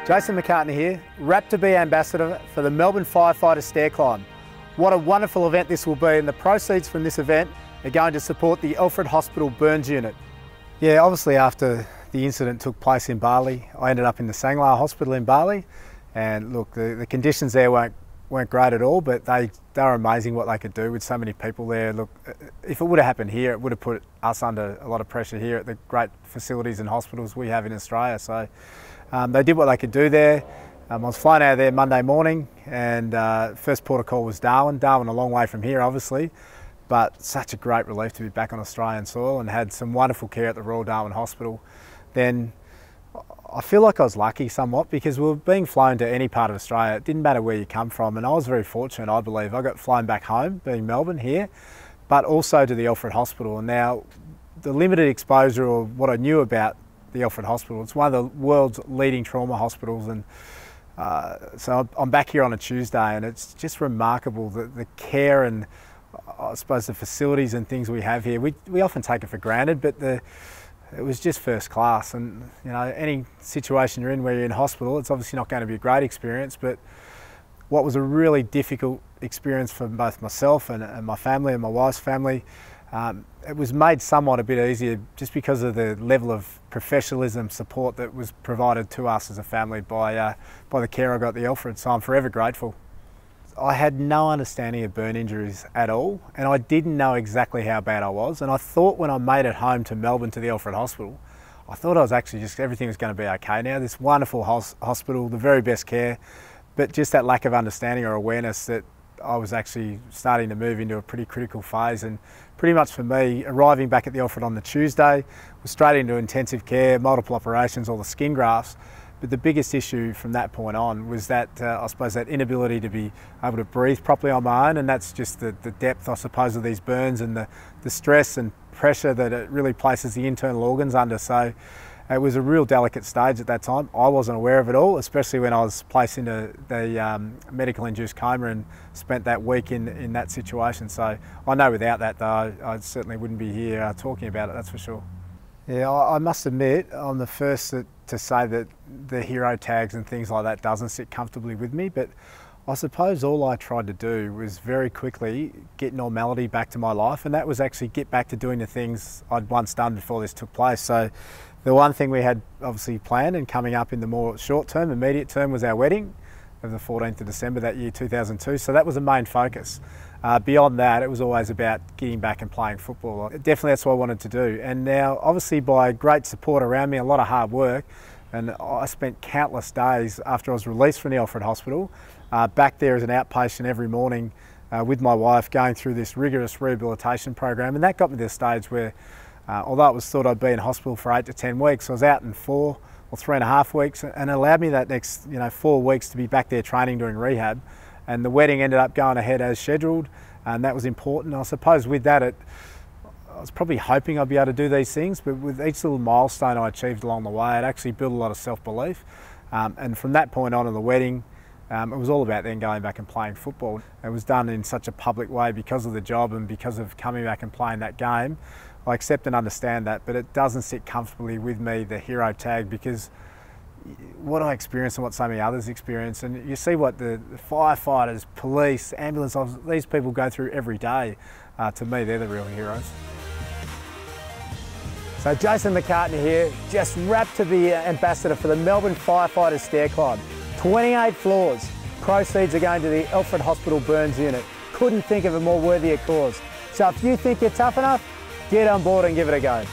Jason McCartney here, wrapped to be ambassador for the Melbourne Firefighter Stair Climb. What a wonderful event this will be, and the proceeds from this event are going to support the Alfred Hospital burns unit. Yeah, obviously after the incident took place in Bali, I ended up in the Stair Hospital in Bali, and look, the conditions there weren't great at all, but they were amazing what they could do with so many people there. Look, if it would have happened here, it would have put us under a lot of pressure here at the great facilities and hospitals we have in Australia. So they did what they could do there. I was flying out of there Monday morning, and first port of call was Darwin. Darwin a long way from here, obviously, but such a great relief to be back on Australian soil, and had some wonderful care at the Royal Darwin Hospital. Then I feel like I was lucky somewhat, because we were being flown to any part of Australia. It didn't matter where you come from, and I was very fortunate, I believe. I got flown back home, being Melbourne here, but also to the Alfred Hospital. And now the limited exposure, or what I knew about the Alfred Hospital, it's one of the world's leading trauma hospitals, and so I'm back here on a Tuesday, and it's just remarkable the care and I suppose the facilities and things we have here. We often take it for granted, but it was just first class. And you know, any situation you're in where you're in hospital, it's obviously not going to be a great experience, but what was a really difficult experience for both myself and my family and my wife's family, it was made somewhat a bit easier just because of the level of professionalism, support that was provided to us as a family by the care I got at the Alfred. So I'm forever grateful. I had no understanding of burn injuries at all, and I didn't know exactly how bad I was. And I thought when I made it home to Melbourne to the Alfred Hospital, I thought I was actually just, everything was going to be okay now. This wonderful hospital, the very best care, but just that lack of understanding or awareness that I was actually starting to move into a pretty critical phase. And pretty much for me, arriving back at the Alfred on the Tuesday, was straight into intensive care, multiple operations, all the skin grafts. But the biggest issue from that point on was that, I suppose, that inability to be able to breathe properly on my own, and that's just the depth, I suppose, of these burns and the stress and pressure that it really places the internal organs under. So it was a real delicate stage at that time. I wasn't aware of it all, especially when I was placed into the medical induced coma and spent that week in that situation. So I know without that, though, I certainly wouldn't be here talking about it, that's for sure. Yeah, I must admit, I'm the first to say that the hero tags and things like that doesn't sit comfortably with me, but I suppose all I tried to do was very quickly get normality back to my life, and that was actually get back to doing the things I'd once done before this took place. So the one thing we had obviously planned and coming up in the more short term, immediate term, was our wedding of the 14th of December that year, 2002. So that was the main focus. Beyond that, it was always about getting back and playing football. Definitely that's what I wanted to do. And now, obviously by great support around me, a lot of hard work, and I spent countless days after I was released from the Alfred Hospital, back there as an outpatient every morning with my wife, going through this rigorous rehabilitation program. And that got me to the stage where, although it was thought I'd be in hospital for 8 to 10 weeks, I was out in 4 or 3.5 weeks, and it allowed me that next 4 weeks to be back there training, doing rehab. And the wedding ended up going ahead as scheduled, and that was important. I suppose with that, I was probably hoping I'd be able to do these things, but with each little milestone I achieved along the way, it actually built a lot of self-belief. And from that point on in the wedding, it was all about then going back and playing football. It was done in such a public way because of the job and because of coming back and playing that game. I accept and understand that, but it doesn't sit comfortably with me, the hero tag, because what I experience and what so many others experience, and you see what the firefighters, police, ambulance officers, these people go through every day. To me, they're the real heroes. So Jason McCartney here, just wrapped to be ambassador for the Melbourne Firefighter Stair Climb. 28 floors. Proceeds are going to the Alfred Hospital burns unit. Couldn't think of a more worthy cause. So if you think you're tough enough, get on board and give it a go.